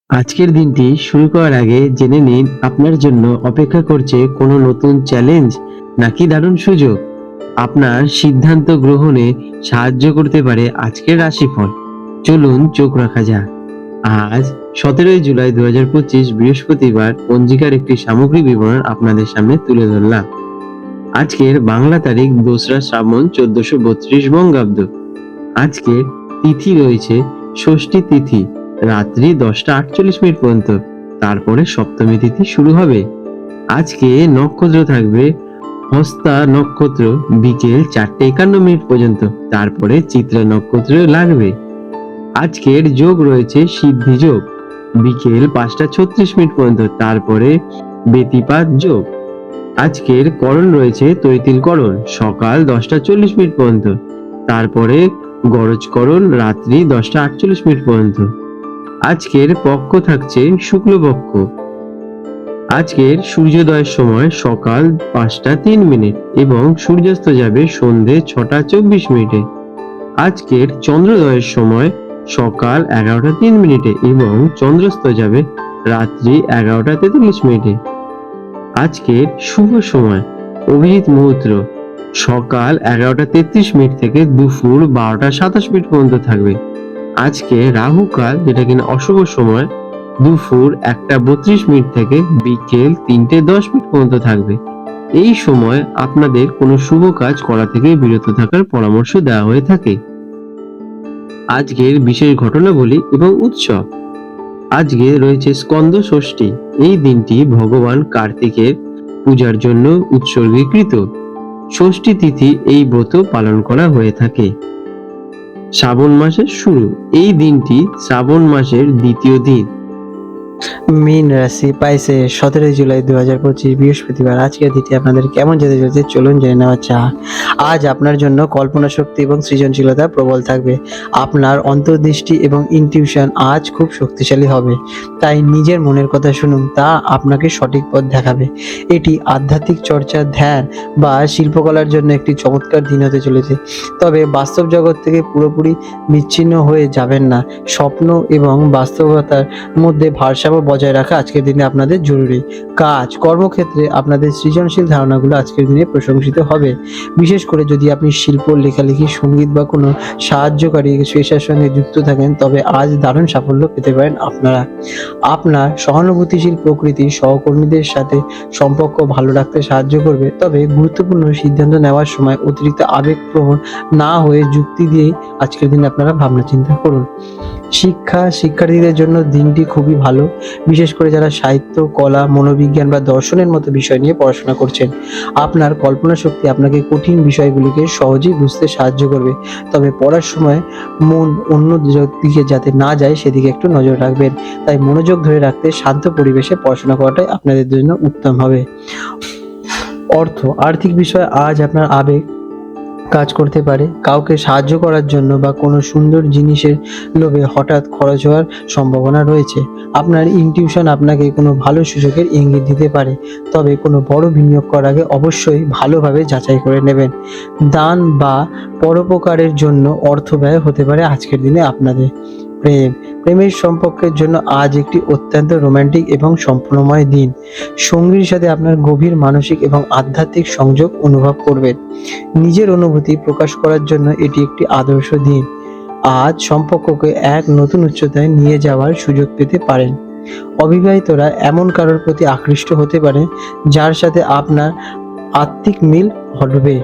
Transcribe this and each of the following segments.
আজকের দিনটি শুরু করার আগে জেনে নিন আপনার জন্য অপেক্ষা করছে কোনো নতুন চ্যালেঞ্জ নাকি দারুণ সুযোগ। আপনার সিদ্ধান্ত গ্রহণে সাহায্য করতে পারে আজকের রাশিফল। চলুন চোখ রাখা যাক। আজ 17 জুলাই 2025 বৃহস্পতিবার পঞ্জিকার একটি সামগ্রিক বিবরণ আপনাদের সামনে তুলে ধরলাম। আজকের বাংলা তারিখ 2রা শ্রাবণ 1432 বঙ্গাব্দ। আজকের তিথি রয়েছে ষষ্ঠী তিথি, রাত্রি 10টা 48 মিনিট পর্যন্ত। তারপরে সপ্তমী তিথি শুরু হবে। আজকে নক্ষত্র থাকবে হস্তা নক্ষত্র বিকেল 4টা 51 মিনিট পর্যন্ত। তারপরে চিত্রা নক্ষত্র লাগবে। আজকের যোগ রয়েছে সিদ্ধি যোগ বিকেল 5টা 36 মিনিট পর্যন্ত। তারপরে ব্যতিপাত যোগ। আজকের করণ রয়েছে তৈতিল করণ সকাল 10টা 40 মিনিট পর্যন্ত। তারপরে গরজকরণ রাত্রি 10টা 48 মিনিট পর্যন্ত। আজকের পক্ষ থাকছে শুক্লপক্ষ। আজকের সূর্যোদয়ের সময় সকাল 5টা 3 মিনিট এবং সূর্যাস্ত যাবে সন্ধে 6টা 24 মিনিটে। আজকের চন্দ্রোদয়ের সময় সকাল 11টা 3 মিনিটে এবং চন্দ্রাস্ত যাবে রাত্রি 11টা 43 মিনিটে। আজকের শুভ সময় অভিজিৎ মুহূর্ত সকাল 11টা 33 মিনিট থেকে দুপুর 12টা 27 মিনিট পর্যন্ত থাকবে। আজকে রাহু কাল, যেটা কিনা অশুভ সময়, দুপুর 1টা 32 মিনিট থেকে বিকেল 3টে 10 মিনিট পর্যন্ত থাকবে। এই সময় আপনাদের কোনো শুভ কাজ করা থেকে বিরত থাকার পরামর্শ দেওয়া হয়ে থাকে। আজকের বিশেষ ঘটনাবলী এবং উৎসব। আজকে রয়েছে স্কন্দ ষষ্ঠী। এই দিনটি ভগবান কার্তিকের পূজার জন্য উৎসর্গীকৃত। ষষ্ঠী তিথি এই ব্রত পালন করা হয়ে থাকে। শ্রাবণ মাসের শুরু। এই দিনটি শ্রাবণ মাসের দ্বিতীয় দিন। মীন রাশি পাইছে 17 জুলাই 2025 বৃহস্পতিবার। আজকের দিনটি আপনাদের কেমন যেতে চলেছে চলুন জেনে নেওয়া যাক। আজ আপনার জন্য কল্পনা শক্তি এবং সৃজনশীলতা প্রবল থাকবে। আপনার অন্তর্দৃষ্টি এবং ইনটিউশন আজ খুব শক্তিশালী হবে, তাই নিজের মনের কথা শুনুন, তা আপনাকে সঠিক পথ দেখাবে। এটি আধ্যাত্মিক চর্চা, ধ্যান বা শিল্পকলার জন্য একটি চমৎকার দিন হতে চলেছে। তবে বাস্তব জগৎ থেকে পুরোপুরি বিচ্ছিন্ন হয়ে যাবেন না। স্বপ্ন এবং বাস্তবতার মধ্যে ভারসাম্য বজায় রাখা আজকের দিনে আপনাদের জরুরি। কাজ কর্মক্ষেত্রে আপনাদের সৃজনশীল ধারণাগুলো আজকের দিনে প্রশংসিত হবে। বিশেষ করে যদি আপনি শিল্প, লেখালেখি, সঙ্গীত বা কোনো সাহায্যকারী পেশার সঙ্গে যুক্ত থাকেন, তবে আজ দারুণ সাফল্য পেতে পারেন আপনারা। আপনার সহানুভূতিশীল প্রকৃতি সহকর্মীদের সাথে সম্পর্ক ভালো রাখতে সাহায্য করবে। তবে গুরুত্বপূর্ণ সিদ্ধান্ত নেওয়ার সময় অতিরিক্ত আবেগপ্রবণ না হয়ে যুক্তি দিয়েই আজকের দিনে আপনারা ভাবনা চিন্তা করুন। শিক্ষার্থীদের জন্য দিনটি খুবই ভালো, বিশেষ করে যারা সাহিত্য, কলা, মনোবিজ্ঞান বা দর্শনের মতো বিষয় নিয়ে পড়াশোনা করছেন। আপনার কল্পনা শক্তি আপনাকে কঠিন বিষয়গুলিকে সহজেই বুঝতে সাহায্য করবে। তবে পড়ার সময় মন অন্য দিকে যাতে না যায় সেদিকে একটু নজর রাখবেন। তাই মনোযোগ ধরে রাখতে শান্ত পরিবেশে পড়াশোনা করাটাই আপনাদের জন্য উত্তম হবে। আর্থিক বিষয়ে আজ আপনার আবেগ কাজ করতে পারে। কাউকে সাহায্য করার জন্য বা কোনো সুন্দর জিনিসের লোভে হঠাৎ খরচ হওয়ার সম্ভাবনা রয়েছে। আপনার ইনটিউশন আপনাকে কোনো ভালো সুযোগের ইঙ্গিত দিতে পারে। তবে কোনো বড় বিনিয়োগ করার আগে অবশ্যই ভালোভাবে যাচাই করে নেবেন। দান বা পরোপকারের জন্য অর্থ ব্যয় হতে পারে আজকের দিনে আপনাদের। প্রেমের সম্পর্কের জন্য আজ একটি অত্যন্ত রোমান্টিক এবং সম্পূর্ণময় দিন। সঙ্গীর সাথে আপনার গভীর মানসিক এবং আধ্যাত্মিক সংযোগ অনুভব করবেন। নিজের অনুভূতি প্রকাশ করার জন্য এটি একটি আদর্শ দিন। আজ সম্পর্ককে এক নতুন উচ্চতায় নিয়ে যাওয়ার সুযোগ পেতে পারেন। অবিবাহিতরা এমন কারোর প্রতি আকৃষ্ট হতে পারে যার সাথে আপনার আত্মিক মিল ঘটবে।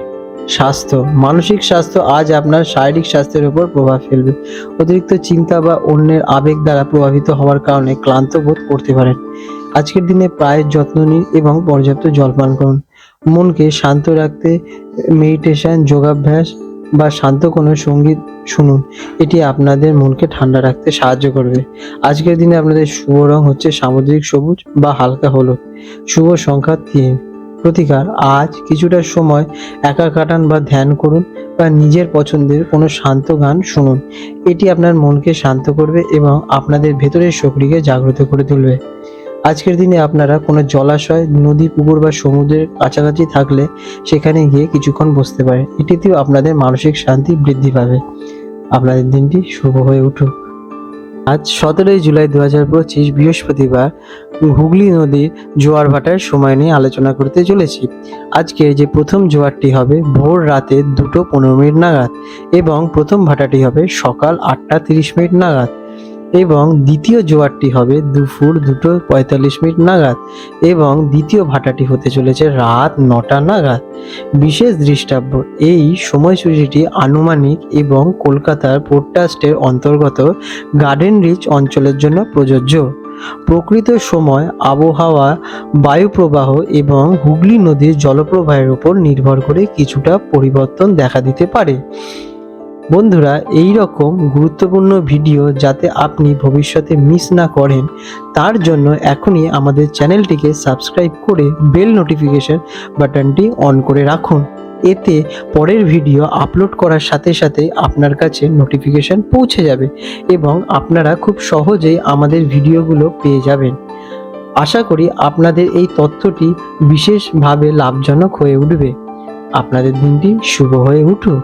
মানসিক স্বাস্থ্য আজ আপনার শারীরিক স্বাস্থ্যের উপর প্রভাব ফেলবে। অতিরিক্ত চিন্তা বা অন্যের আবেগ দ্বারা প্রভাবিত হওয়ার কারণে ক্লান্ত বোধ করতে পারেন। আজকের দিনে প্রায়ের যত্ন নিন এবং পর্যাপ্ত জল পান করুন। মনকে শান্ত রাখতে মেডিটেশন, যোগাভ্যাস বা শান্ত কোনো সঙ্গীত শুনুন। এটি আপনাদের মনকে ঠান্ডা রাখতে সাহায্য করবে। আজকের দিনে আপনাদের শুভ রং হচ্ছে সামুদ্রিক সবুজ বা হালকা হলুদ। শুভ সংখ্যা 3। প্রতিকার, আজ কিছুটা সময় একা কাটান বা ধ্যান করুন বা নিজের পছন্দের কোনো শান্ত গান শুনুন। এটি আপনার মনকে শান্ত করবে এবং আপনাদের ভেতরের শক্তিকে জাগ্রত করে তুলবে। আজকের দিনে আপনারা কোনো জলাশয়, নদী, পুকুর বা সমুদ্রের কাছাকাছি থাকলে সেখানে গিয়ে কিছুক্ষণ বসতে পারেন। এটিতেও আপনাদের মানসিক শান্তি বৃদ্ধি পাবে। আপনাদের দিনটি শুভ হয়ে উঠুক। আজ 17 জুলাই 2025 বৃহস্পতিবার হুগলি নদীর জোয়ার ভাটার সময় নিয়ে আলোচনা করতে চলেছি। আজকের যে প্রথম জোয়ারটি হবে ভোর রাতে 2:15 নাগাদ এবং প্রথম ভাটাটি হবে সকাল 8:30 নাগাদ এবং দ্বিতীয় জোয়ারটি হবে দুপুর 2:45 নাগাদ এবং দ্বিতীয় ভাটাটি হতে চলেছে রাত 9টা নাগাদ। বিশেষ দৃষ্টাব্য, এই সময়সূচিটি আনুমানিক এবং কলকাতার পোর্ট ট্রাস্টের অন্তর্গত গার্ডেন রিচ অঞ্চলের জন্য প্রযোজ্য। প্রকৃত সময় আবহাওয়া, বায়ুপ্রবাহ এবং হুগলি নদীর জলপ্রবাহের উপর নির্ভর করে কিছুটা পরিবর্তন দেখা দিতে পারে। বন্ধুরা, এই রকম গুরুত্বপূর্ণ ভিডিও যাতে আপনি ভবিষ্যতে মিস না করেন তার জন্য এখনই আমাদের চ্যানেলটিকে সাবস্ক্রাইব করে বেল নোটিফিকেশন বাটনটি অন করে রাখুন। এতে পরের ভিডিও আপলোড করার সাথে সাথে আপনার কাছে নোটিফিকেশন পৌঁছে যাবে এবং আপনারা খুব সহজেই আমাদের ভিডিওগুলো পেয়ে যাবেন। আশা করি আপনাদের এই তথ্যটি বিশেষভাবে লাভজনক হয়ে উঠবে। আপনাদের দিনটি শুভ হয়ে উঠুক।